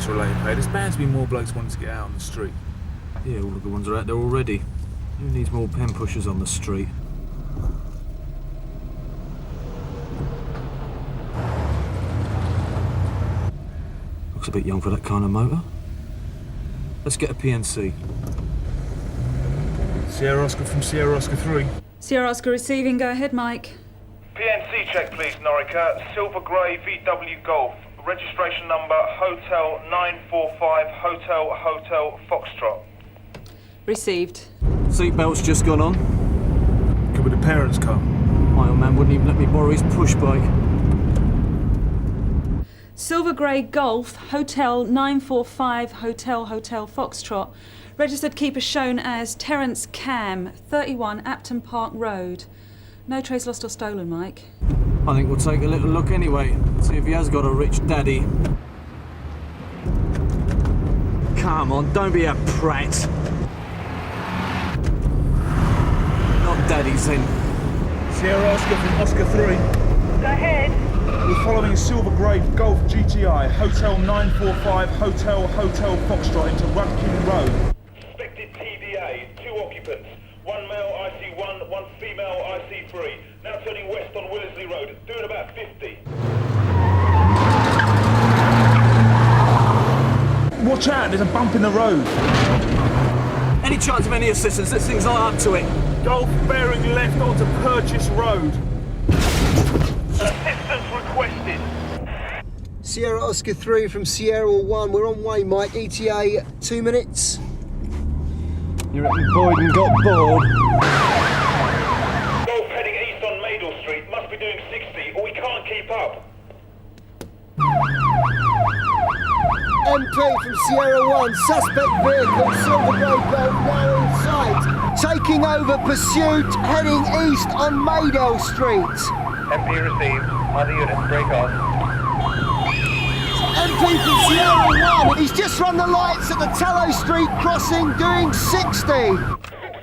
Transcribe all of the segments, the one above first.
related pay. There's bound to be more blokes wanting to get out on the street. Yeah, all the good ones are out there already. Who needs more pen pushers on the street? Looks a bit young for that kind of motor. Let's get a PNC. Sierra Oscar from Sierra Oscar 3. Sierra Oscar receiving. Go ahead, Mike. PNC check, please, Norika. Silver Grey VW Golf. Registration number Hotel 945 Hotel Foxtrot. Received. Seatbelt's just gone on. Could be the parents' car. My old man wouldn't even let me borrow his push bike. Silver Grey Golf, Hotel 945 Hotel Foxtrot. Registered keeper shown as Terence Cam, 31 Apton Park Road. No trace lost or stolen, Mike. I think we'll take a little look anyway. See if he has got a rich daddy. Come on, don't be a prat. Not daddy's then. Sierra Oscar from Oscar 3. Go ahead. We're following Silver Grey Golf GTI, Hotel 945 Hotel Foxtrot into Rudkin Road. Suspected TDA, 2 occupants. 1 male IC1, 1 female IC3. Now turning west on Wellesley Road, doing about 50. Watch out, there's a bump in the road. Any chance of any assistance? This thing's not up to it. Golf bearing left onto Purchase Road. Assistance requested. Sierra Oscar 3 from Sierra 1. We're on way, Mike. ETA 2 minutes. You reckon Boyden got bored? Golf heading east on Meadows Street. Must be doing 60 or we can't keep up. MP from Sierra 1. Suspect vehicle, Silver Grey Golf, now in sight. Taking over pursuit, heading east on Maydell Street. MP received. Other units break off. MP from Sierra 1. He's just run the lights at the Tallow Street crossing, doing 60.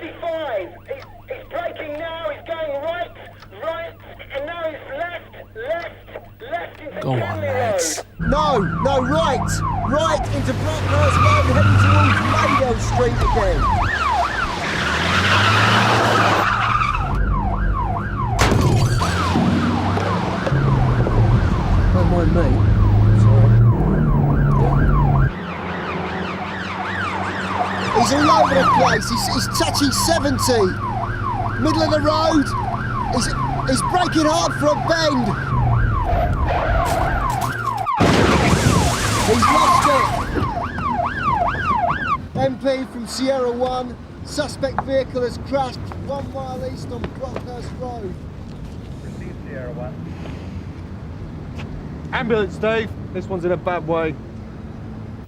65. He's braking now. He's going right, and now he's left into Go on, Canley lads. Road. No, right into Brockhurst Road, heading towards Maydell Street again. Don't mind me. He's all over the place. He's touching 70. Middle of the road. He's braking hard for a bend. He's lost it. MP from Sierra 1. Suspect vehicle has crashed 1 mile east on Brockhurst Road. Received Sierra 1. Ambulance, Dave. This one's in a bad way.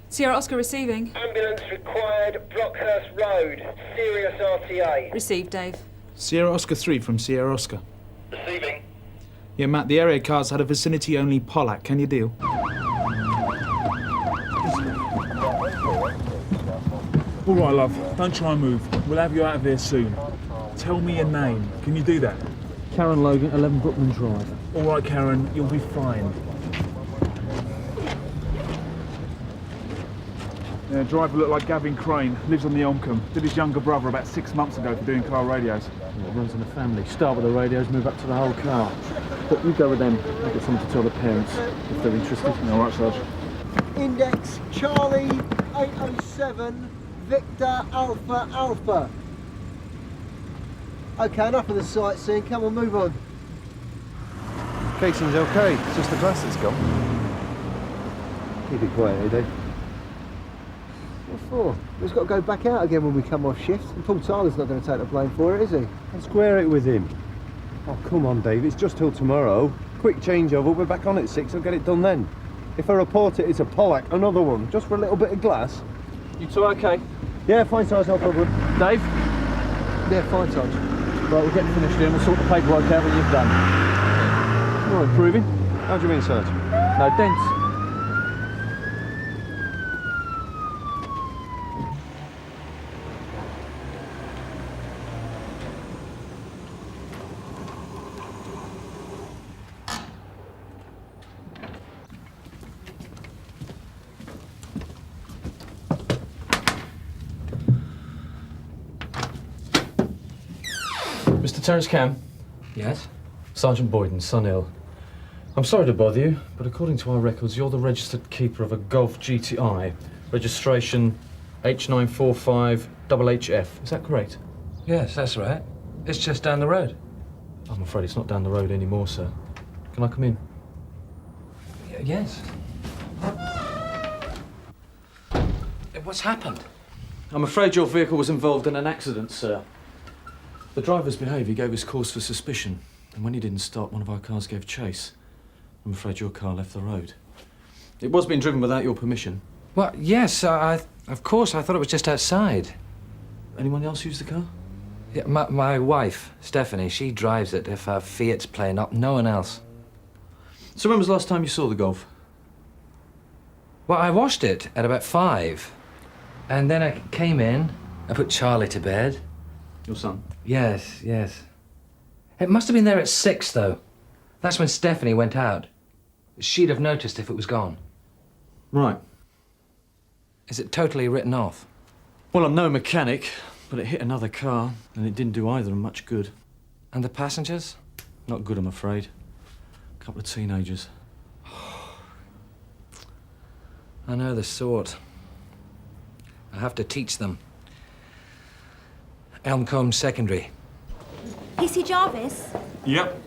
Sierra Oscar receiving. Ambulance required, Brockhurst Road. Serious RTA. Received, Dave. Sierra Oscar 3 from Sierra Oscar. Receiving. Yeah, Matt, the area cars had a vicinity-only Pollack. Can you deal? All right, love. Don't try and move. We'll have you out of here soon. Tell me your name. Can you do that? Karen Logan, 11 Brookman Drive. All right, Karen. You'll be fine. Yeah, driver looked like Gavin Crane. Lives on the Elmcombe. Did his younger brother about 6 months ago for doing car radios. Yeah, it runs in the family. Start with the radios, move up to the whole car. But you go with them. I'll get something to tell the parents if they're interested. All right, Sarge. Index Charlie 807 Victor Alpha Alpha. Okay, enough of the sightseeing. Come on, move on. Casing's okay. It's just the glass that's gone. Keep it quiet, eh, Dave? What for? We've got to go back out again when we come off shift. And Paul Tyler's not going to take the blame for it, is he? And square it with him. Oh, come on, Dave. It's just till tomorrow. Quick changeover. We're back on at 6. I'll get it done then. If I report it, it's a Pollack. Another one. Just for a little bit of glass. You two okay? Yeah, fine, Sarge. No problem. Dave? Yeah, fine, Sarge. Right, we'll get finished here and we'll sort the paperwork out when you've done. You're improving. How do you mean, Sarge? No dents. Mr. Terence Cam? Yes? Sergeant Boyden, son ill. I'm sorry to bother you, but according to our records, you're the registered keeper of a Golf GTI, registration H945HF. Is that correct? Yes, that's right. It's just down the road. I'm afraid it's not down the road anymore, sir. Can I come in? Yes. What's happened? I'm afraid your vehicle was involved in an accident, sir. The driver's behaviour gave us cause for suspicion, and when he didn't stop, one of our cars gave chase. I'm afraid your car left the road. It was being driven without your permission. Well, yes, of course, I thought it was just outside. Anyone else use the car? Yeah, my wife, Stephanie, she drives it if her Fiat's playing up, no one else. So when was the last time you saw the Golf? Well, I washed it at about 5. And then I came in, I put Charlie to bed. Your son? Yes, yes. It must have been there at 6, though. That's when Stephanie went out. She'd have noticed if it was gone. Right. Is it totally written off? Well, I'm no mechanic, but it hit another car, and it didn't do either of them much good. And the passengers? Not good, I'm afraid. A couple of teenagers. I know the sort. I have to teach them. Elmcombe Secondary. PC Jarvis? Yep.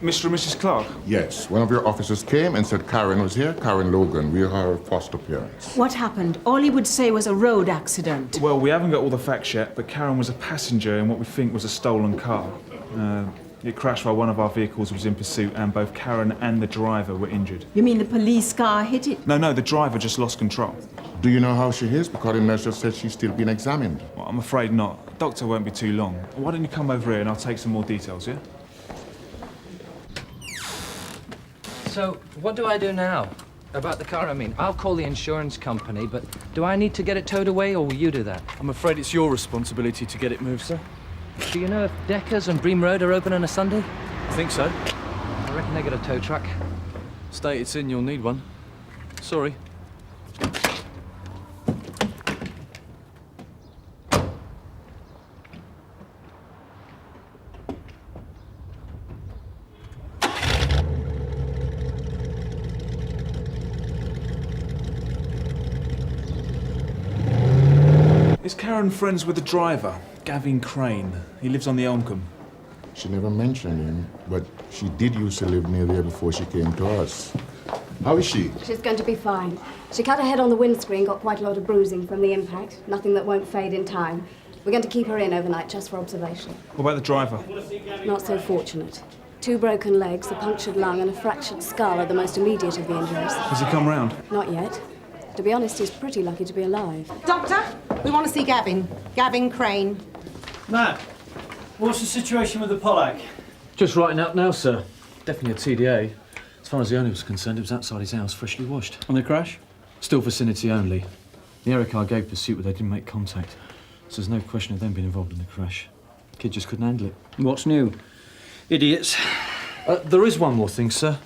Mr. and Mrs. Clark? Yes, one of your officers came and said Karen was here. Karen Logan, we are her foster parents. What happened? All he would say was a road accident. Well, we haven't got all the facts yet, but Karen was a passenger in what we think was a stolen car. It crashed while one of our vehicles was in pursuit, and both Karen and the driver were injured. You mean the police car hit it? No, the driver just lost control. Do you know how she is? Because the nurse just said she's still being examined. Well, I'm afraid not. The doctor won't be too long. Why don't you come over here and I'll take some more details, yeah? So, what do I do now? About the car, I mean. I'll call the insurance company, but do I need to get it towed away, or will you do that? I'm afraid it's your responsibility to get it moved, sir. Do you know if Deckers and Bream Road are open on a Sunday? I think so. I reckon they got a tow truck. State it's in, you'll need one. Sorry. Is Karen friends with the driver, Gavin Crane? He lives on the Elmcombe. She never mentioned him, but she did used to live near there before she came to us. How is she? She's going to be fine. She cut her head on the windscreen, got quite a lot of bruising from the impact. Nothing that won't fade in time. We're going to keep her in overnight just for observation. What about the driver? Not so fortunate. 2 broken legs, a punctured lung and a fractured skull are the most immediate of the injuries. Has he come round? Not yet. To be honest, he's pretty lucky to be alive. Doctor, we want to see Gavin. Gavin Crane. Matt, what's the situation with the Pollack? Just writing up now, sir. Definitely a TDA. As far as the owner was concerned, it was outside his house, freshly washed. On the crash? Still vicinity only. The aero car gave pursuit, but they didn't make contact. So there's no question of them being involved in the crash. The kid just couldn't handle it. What's new? Idiots. There is one more thing, sir.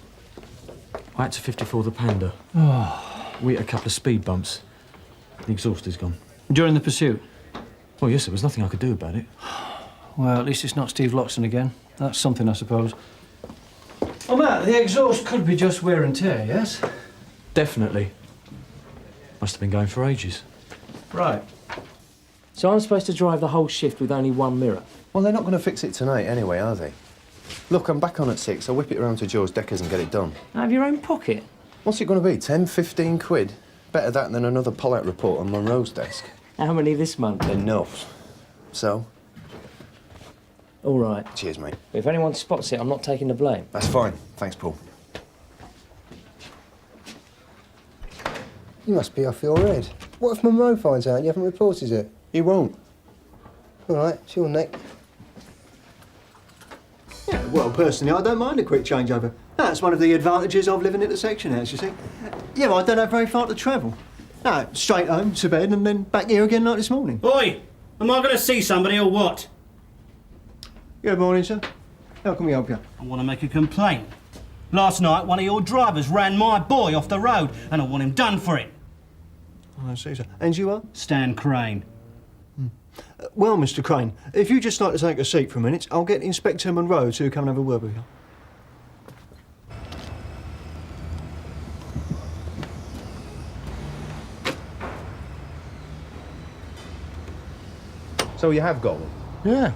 I had to 54 the Panda. Oh. We hit a couple of speed bumps. The exhaust is gone. During the pursuit? Well, yes, there was nothing I could do about it. Well, at least it's not Steve Loxton again. That's something, I suppose. Oh, Matt, the exhaust could be just wear and tear, yes? Definitely. Must have been going for ages. Right. So I'm supposed to drive the whole shift with only one mirror? Well, they're not going to fix it tonight anyway, are they? Look, I'm back on at 6. I'll whip it around to Joe's Deckers and get it done. Out of your own pocket? What's it going to be, 10, 15 quid? Better that than another Pollack report on Monroe's desk. How many this month? Enough. So? All right. Cheers, mate. If anyone spots it, I'm not taking the blame. That's fine. Thanks, Paul. You must be off your head. What if Monroe finds out and you haven't reported it? He won't. All right, it's your neck. Yeah, well, personally, I don't mind a quick changeover. That's one of the advantages of living at the section house, you see. Yeah, I don't have very far to travel. No, straight home, to bed, and then back here again like this morning. Oi! Am I going to see somebody or what? Good morning, sir. How can we help you? I want to make a complaint. Last night, one of your drivers ran my boy off the road, and I want him done for it. I see, sir. And you are? Stan Crane. Well, Mr. Crane, if you'd just like to take a seat for a minute, I'll get Inspector Monroe to come and have a word with you. So you have got one? Yeah,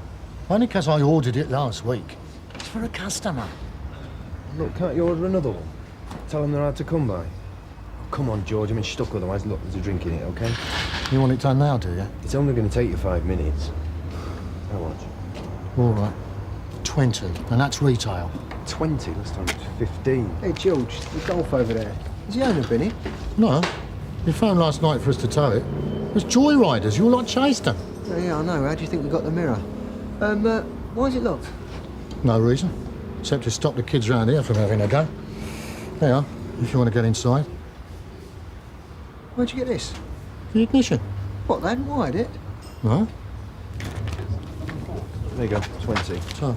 only 'cause I ordered it last week. It's for a customer. Look, can't you order another one? Tell them they're hard to come by. Oh, come on, George, I'm stuck otherwise. Look, there's a drink in it, OK? You want it done now, do you? It's only going to take you 5 minutes. How much? All right. 20, and that's retail. 20? Last time it was 15. Hey, George, the Golf over there. Has the owner been in? No. You phoned last night for us to tow it. It was joyriders. You lot chased them. Yeah, I know. How do you think we got the mirror? Why is it locked? No reason. Except to stop the kids round here from having a go. There you are, if you want to get inside. Where'd you get this? The ignition. What, they hadn't wired it? No. There you go, 20. So,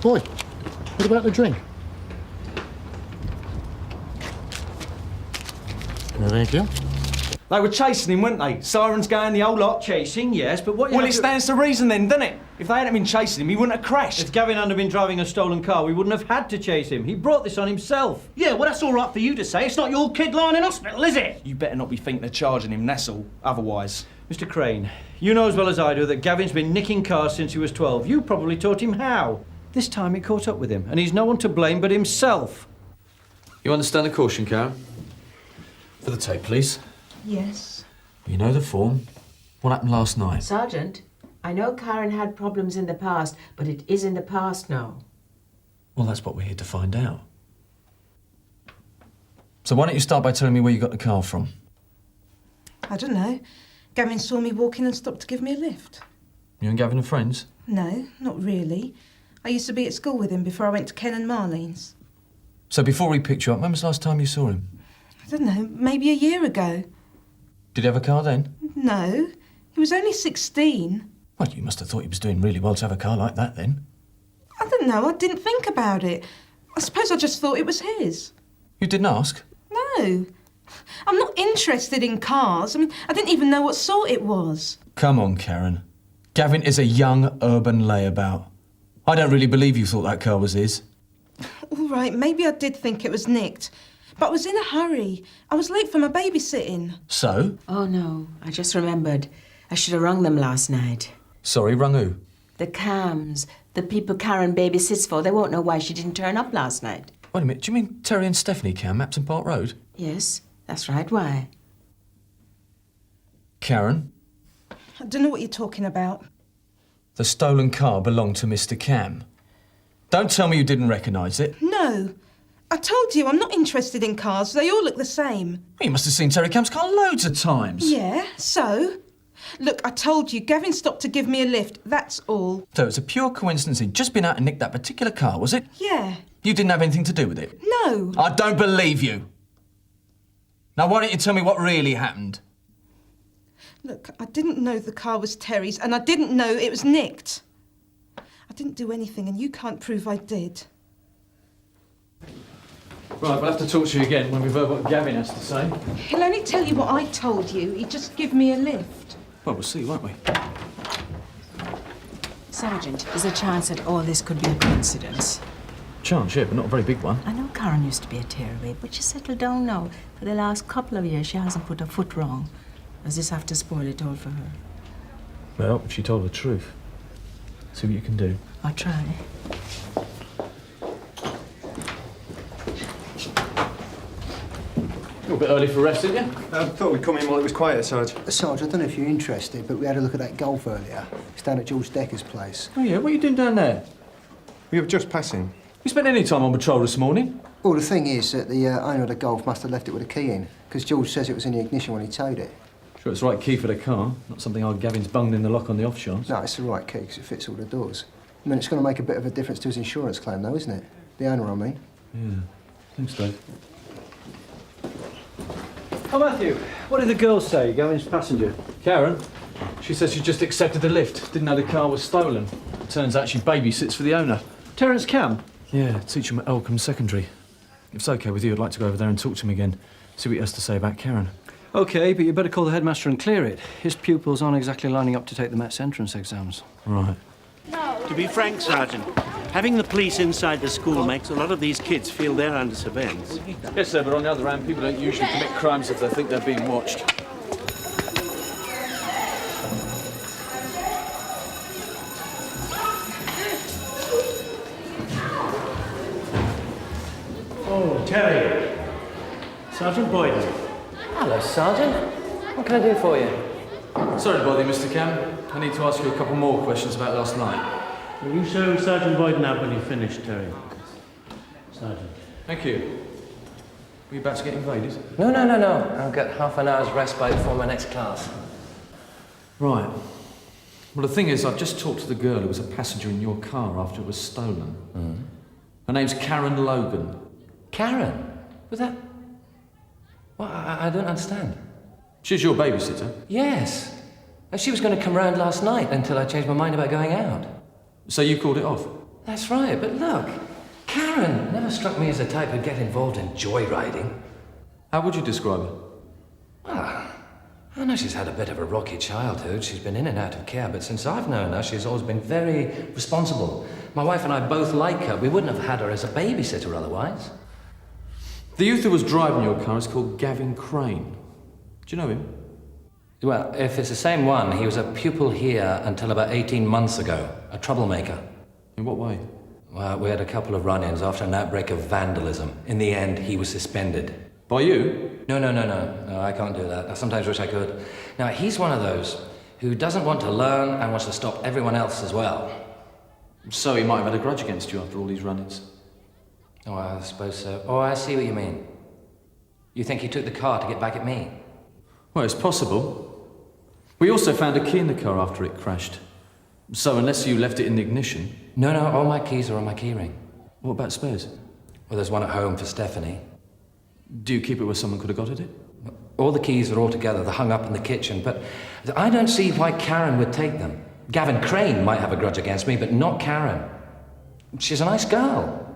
boy, what about the drink? No, thank you. They were chasing him, weren't they? Sirens going, the whole lot. Chasing, yes, but what... Well, it stands to reason then, doesn't it? If they hadn't been chasing him, he wouldn't have crashed. If Gavin hadn't been driving a stolen car, we wouldn't have had to chase him. He brought this on himself. Yeah, well, that's all right for you to say. It's not your kid lying in hospital, is it? You better not be thinking of charging him, that's all. Otherwise... Mr. Crane, you know as well as I do that Gavin's been nicking cars since he was 12. You probably taught him how. This time it caught up with him, and he's no one to blame but himself. You understand the caution, Karen? For the tape, please. Yes. You know the form. What happened last night? Sergeant, I know Karen had problems in the past, but it is in the past now. Well, that's what we're here to find out. So why don't you start by telling me where you got the car from? I don't know. Gavin saw me walking and stopped to give me a lift. You and Gavin are friends? No, not really. I used to be at school with him before I went to Ken and Marlene's. So before he picked you up, when was the last time you saw him? I don't know, maybe a year ago. Did he have a car then? No, he was only 16. Well, you must have thought he was doing really well to have a car like that then. I don't know, I didn't think about it. I suppose I just thought it was his. You didn't ask? No. I'm not interested in cars. I mean, I didn't even know what sort it was. Come on, Karen. Gavin is a young urban layabout. I don't really believe you thought that car was his. All right, maybe I did think it was nicked. But I was in a hurry. I was late for my babysitting. So? Oh, no, I just remembered. I should have rung them last night. Sorry, rung who? The Cams, the people Karen babysits for. They won't know why she didn't turn up last night. Wait a minute, do you mean Terry and Stephanie Cam, Upton Park Road? Yes, that's right. Why? Karen, I don't know what you're talking about. the stolen car belonged to Mr. Cam. Don't tell me you didn't recognise it. No. I told you, I'm not interested in cars. They all look the same. Well, you must have seen Terry Cam's car loads of times. Yeah, so? Look, I told you, Gavin stopped to give me a lift, that's all. So it's a pure coincidence he'd just been out and nicked that particular car, was it? Yeah. You didn't have anything to do with it? No. I don't believe you. Now, why don't you tell me what really happened? Look, I didn't know the car was Terry's, and I didn't know it was nicked. I didn't do anything, and you can't prove I did. Right, we'll have to talk to you again when we've heard what Gavin has to say. He'll only tell you what I told you. He'd just give me a lift. Well, we'll see, won't we? Sergeant, there's a chance that all this could be a coincidence. Chance, yeah, but not a very big one. I know Karen used to be a tearaway, but she's settled down now. For the last couple of years, she hasn't put her foot wrong. Does this have to spoil it all for her? Well, if she told the truth. See what you can do. I'll try. You're a bit early for rest, didn't you? I thought we'd come in while it was quieter, Sarge. Sarge, I don't know if you're interested, but we had a look at that golf earlier. It's down at George Decker's place. Oh, yeah? What are you doing down there? We were just passing. You spent any time on patrol this morning? Well, the thing is that the owner of the Golf must have left it with a key in, because George says it was in the ignition when he towed it. Sure, it's the right key for the car. Not something our Gavin's bunged in the lock on the off chance. No, it's the right key, because it fits all the doors. I mean, it's going to make a bit of a difference to his insurance claim, though, isn't it? The owner, I mean. Yeah. Thanks, Dave. Oh, Matthew, what did the girl say, Gavin's passenger? Karen? She says she just accepted the lift. Didn't know the car was stolen. Turns out she babysits for the owner. Terence Cam? Yeah, teach him at Elcombe Secondary. If it's OK with you, I'd like to go over there and talk to him again. See what he has to say about Karen. OK, but you better call the headmaster and clear it. His pupils aren't exactly lining up to take the Met's entrance exams. Right. To be frank, Sergeant, having the police inside the school makes a lot of these kids feel they're under surveillance. Yes, sir, but on the other hand, people don't usually commit crimes if they think they're being watched. Oh, Terry. Sergeant Boyden. Hello, Sergeant. What can I do for you? Sorry to bother you, Mr. Cam. I need to ask you a couple more questions about last night. Will you show Sergeant Boyden up when you've finished, Terry? Sergeant. Thank you. Were you about to get invaded? No. I'll get half an hour's respite before my next class. Right. Well, the thing is, I've just talked to the girl who was a passenger in your car after it was stolen. Her name's Karen Logan. Karen? Was that... Well, I don't understand. She's your babysitter? Yes. She was going to come round last night until I changed my mind about going out. So you called it off? That's right, but look, Karen never struck me as the type who'd get involved in joyriding. How would you describe her? Well, I know she's had a bit of a rocky childhood. She's been in and out of care, but since I've known her, she's always been very responsible. My wife and I both like her. We wouldn't have had her as a babysitter otherwise. The youth who was driving your car is called Gavin Crane. Do you know him? Well, if it's the same one, he was a pupil here until about 18 months ago. A troublemaker. In what way? Well, we had a couple of run-ins after an outbreak of vandalism. In the end, he was suspended. By you? No, I can't do that. I sometimes wish I could. Now, he's one of those who doesn't want to learn and wants to stop everyone else as well. So he might have had a grudge against you after all these run-ins? Oh, I suppose so. Oh, I see what you mean. You think he took the car to get back at me? Well, it's possible. We also found a key in the car after it crashed. So unless you left it in the ignition... No, all my keys are on my keyring. What about spares? Well, there's one at home for Stephanie. Do you keep it where someone could have got at it? All the keys are all together. They're hung up in the kitchen, but I don't see why Karen would take them. Gavin Crane might have a grudge against me, but not Karen. She's a nice girl.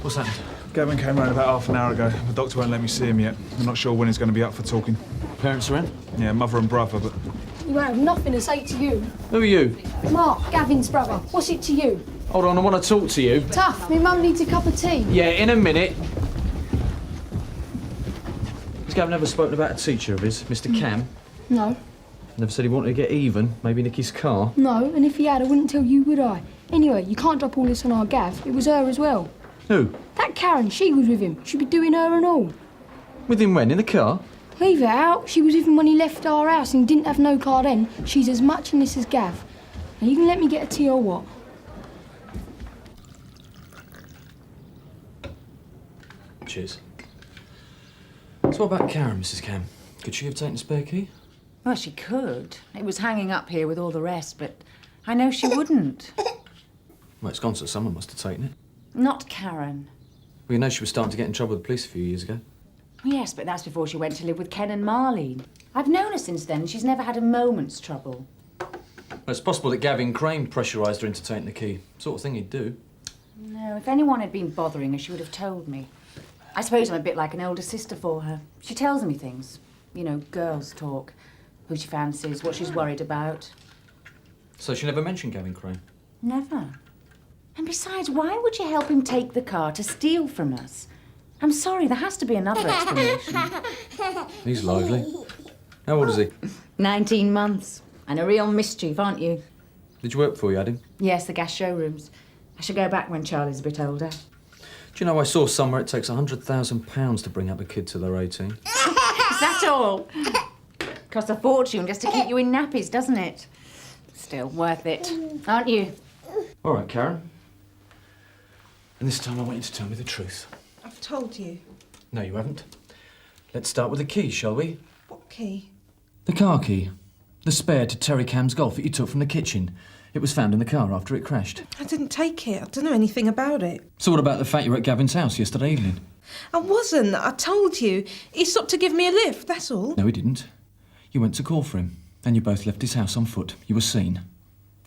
What's happened? Gavin came round about half an hour ago. The doctor won't let me see him yet. I'm not sure when he's going to be up for talking. Parents are in? Yeah, mother and brother, but... You won't have nothing to say to you. Who are you? Mark, Gavin's brother. What's it to you? Hold on, I want to talk to you. Tough. My mum needs a cup of tea. Yeah, in a minute. Has Gavin ever spoken about a teacher of his, Mr. Cam? No. Never said he wanted to get even, maybe nick his car? No, and if he had, I wouldn't tell you, would I? Anyway, you can't drop all this on our Gav. It was her as well. Who? That Karen, she was with him. She'd be doing her and all. With him when? In the car? Leave it out. She was with him when he left our house and didn't have no car then. She's as much in this as Gav. Now, you can let me get a tea or what? Cheers. So what about Karen, Mrs. Cam? Could she have taken a spare key? Well, she could. It was hanging up here with all the rest, but I know she wouldn't. Well, it's gone, so someone must have taken it. Not Karen. Well, you know she was starting to get in trouble with the police a few years ago. Yes, but that's before she went to live with Ken and Marlene. I've known her since then, and she's never had a moment's trouble. Well, it's possible that Gavin Crane pressurised her into taking the key. Sort of thing he'd do. No, if anyone had been bothering her, she would have told me. I suppose I'm a bit like an older sister for her. She tells me things. You know, girls talk. Who she fancies, what she's worried about. So she never mentioned Gavin Crane? Never. And besides, why would you help him take the car to steal from us? I'm sorry, there has to be another explanation. He's lively. How old is he? 19 months. And a real mischief, aren't you? Did you work before you had him? Yes, the gas showrooms. I should go back when Charlie's a bit older. Do you know, I saw somewhere it takes £100,000 to bring up a kid till they're 18. Is that all? Costs a fortune just to keep you in nappies, doesn't it? Still, worth it, aren't you? All right, Karen. And this time I want you to tell me the truth. I've told you. No, you haven't. Let's start with the key, shall we? What key? The car key. The spare to Terry Cam's Golf that you took from the kitchen. It was found in the car after it crashed. I didn't take it. I don't know anything about it. So what about the fact you were at Gavin's house yesterday evening? I wasn't. I told you. He stopped to give me a lift, that's all. No, he didn't. You went to call for him, and you both left his house on foot. You were seen.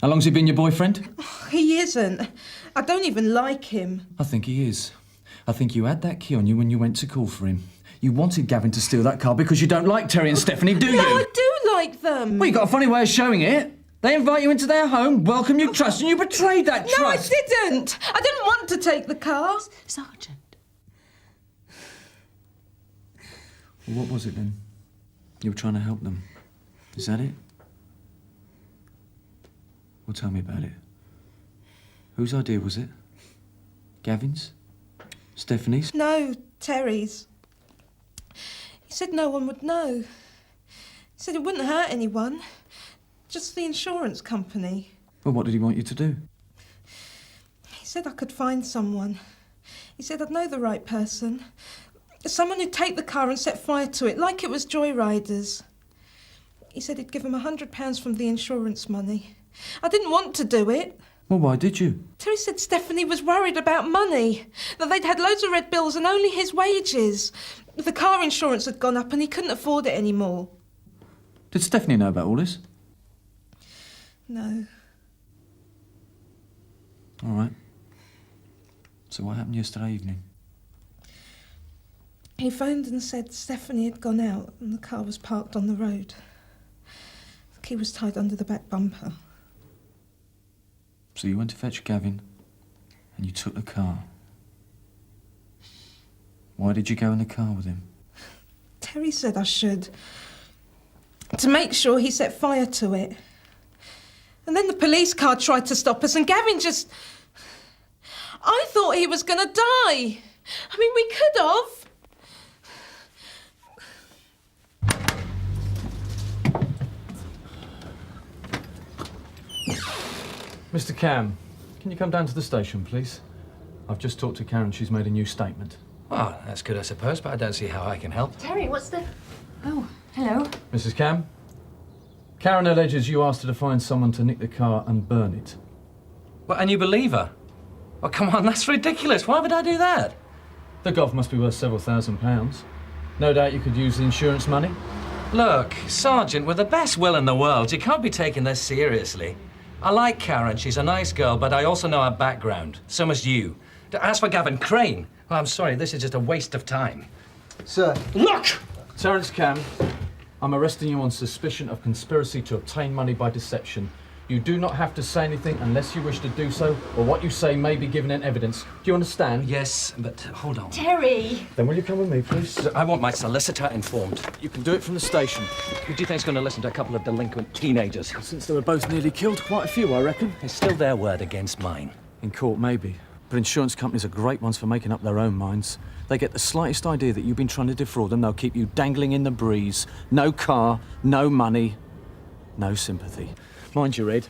How long's he been your boyfriend? He isn't. I don't even like him. I think he is. I think you had that key on you when you went to call for him. You wanted Gavin to steal that car because you don't like Terry and Stephanie, do you? No, I do like them. Well, you got a funny way of showing it. They invite you into their home, welcome you, trust, and you betrayed that trust. No, I didn't. I didn't want to take the car. Sergeant. Well, what was it then? You were trying to help them. Is that it? Well, tell me about it. Whose idea was it? Gavin's? Stephanie's? No, Terry's. He said no one would know. He said it wouldn't hurt anyone. Just the insurance company. Well, what did he want you to do? He said I could find someone. He said I'd know the right person. Someone who'd take the car and set fire to it, like it was joyriders. He said he'd give him £100 from the insurance money. I didn't want to do it. Well, why did you? Terry said Stephanie was worried about money, that they'd had loads of red bills and only his wages. The car insurance had gone up and he couldn't afford it anymore. Did Stephanie know about all this? No. All right. So what happened yesterday evening? He phoned and said Stephanie had gone out and the car was parked on the road. The key was tied under the back bumper. So you went to fetch Gavin and you took the car. Why did you go in the car with him? Terry said I should. To make sure he set fire to it. And then the police car tried to stop us and Gavin just... I thought he was going to die. I mean, we could have. Mr. Cam, can you come down to the station, please? I've just talked to Karen. She's made a new statement. Oh, that's good, I suppose, but I don't see how I can help. Terry, what's the... Oh, hello. Mrs. Cam, Karen alleges you asked her to find someone to nick the car and burn it. Well, and you believe her? Well, come on, that's ridiculous. Why would I do that? The golf must be worth several £1,000s. No doubt you could use the insurance money. Look, Sergeant, with the best will in the world, you can't be taking this seriously. I like Karen, she's a nice girl, but I also know her background. So must you. As for Gavin Crane, well, I'm sorry, this is just a waste of time. Sir. Look! Terence Cam, I'm arresting you on suspicion of conspiracy to obtain money by deception. You do not have to say anything unless you wish to do so, or what you say may be given in evidence. Do you understand? Yes, but hold on. Terry! Then will you come with me, please? I want my solicitor informed. You can do it from the station. Who do you think's going to listen to a couple of delinquent teenagers? Since they were both nearly killed, quite a few, I reckon. It's still their word against mine. In court, maybe. But insurance companies are great ones for making up their own minds. They get the slightest idea that you've been trying to defraud them, they'll keep you dangling in the breeze. No car, no money, no sympathy. Mind your head.